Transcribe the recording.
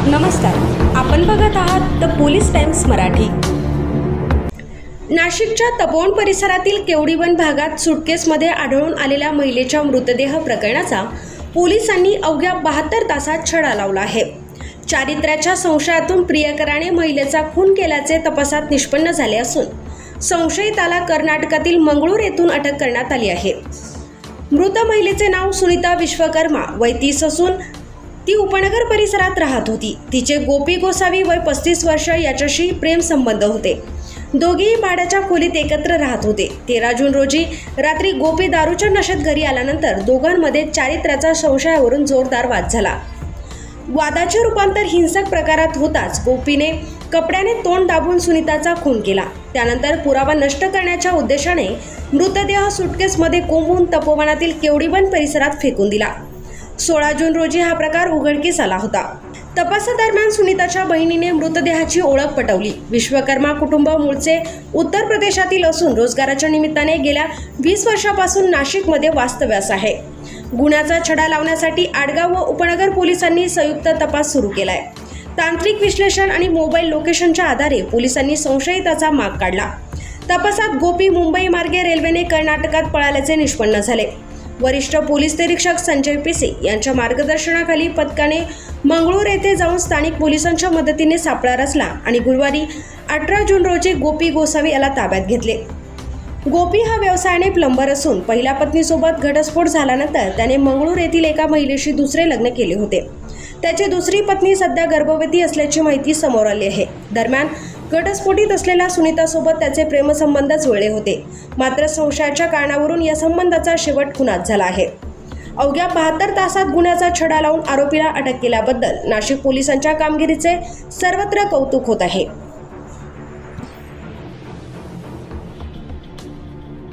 नमस्कार, आपण बघत आहात द पोलीस टाइम्स मराठी। नाशिकच्या तपोवन परिसरातील केवडीवन भागात सुटकेसमध्ये आढळून आलेल्या महिलेच्या मृतदेह प्रकरणाचा पोलिसांनी अवघ्या 72 तासात छडा लावला आहे। चारित्र्याच्या संशयातून प्रियकराने महिलेचा खून केल्याचे तपासात निष्पन्न झाले असून संशयिताला कर्नाटकातील मंगळूर येथून अटक करण्यात आली आहे। मृत महिलेचे नाव सुनीता विश्वकर्मा वय 30 असून ती उपनगर परिसरात राहत होती। तिचे गोपी गोसावी वय 35 वर्ष याच्याशी प्रेम संबंध होते। दोघेही भाड्याच्या खोलीत एकत्र राहत होते। 13 जून रोजी रात्री गोपी दारूच्या नशेत घरी आल्यानंतर दोघांमध्ये चारित्र्याच्या संशयावरून जोरदार वाद झाला। वादाचे रूपांतर हिंसक प्रकारात होताच गोपीने कपड्याने तोंड दाबून सुनीताचा खून केला। त्यानंतर पुरावा नष्ट करण्याच्या उद्देशाने मृतदेह सुटकेसमध्ये कोंबून तपोवनातील केवडीवन परिसरात फेकून दिला। 16 जून रोजी हा प्रकार उघडकीस आला होता। तपासादरम्यान सुनीताच्या बहिणीने मृतदेहाची ओळख पटवली। विश्वकर्मा कुटुंब मूळचे उत्तर प्रदेशातील असून रोजगाराच्या निमित्ताने गेल्या 20 वर्षापासून नाशिकमध्ये वास्तव्यास आहे। गुन्ह्याचा छडा लावण्यासाठी आडगाव व उपनगर पोलिसांनी संयुक्त तपास सुरू केलाय। तांत्रिक विश्लेषण आणि मोबाईल लोकेशनच्या आधारे पोलिसांनी संशयिताचा माग काढला। तपासात गोपी मुंबई मार्गे रेल्वेने कर्नाटकात पळाल्याचे निष्पन्न झाले। वरिष्ठ पोलीस निरीक्षक संजय पिसे यांच्या मार्गदर्शनाखाली पथकाने मंगळूर येथे जाऊन स्थानिक पोलिसांच्या मदतीने सापळा रचला आणि गुरुवारी 18 जून रोजी गोपी गोसावी याला ताब्यात घेतले। गोपी हा व्यवसायाने प्लंबर असून पहिल्या पत्नीसोबत घटस्फोट झाल्यानंतर त्याने मंगळूर येथील एका महिलेशी दुसरे लग्न केले होते। त्याची दुसरी पत्नी सध्या गर्भवती असल्याची माहिती समोर आली आहे। दरम्यान घटस्फोटीत असलेल्या सुनीतासोबत त्याचे प्रेमसंबंध जुळले होते, मात्र संशयाच्या कारणावरून या संबंधाचा शेवट खुनात झाला आहे। अवघ्या 72 तासात गुन्ह्याचा छडा लावून आरोपीला अटक केल्याबद्दल नाशिक पोलिसांच्या कामगिरीचे सर्वत्र कौतुक होत आहे।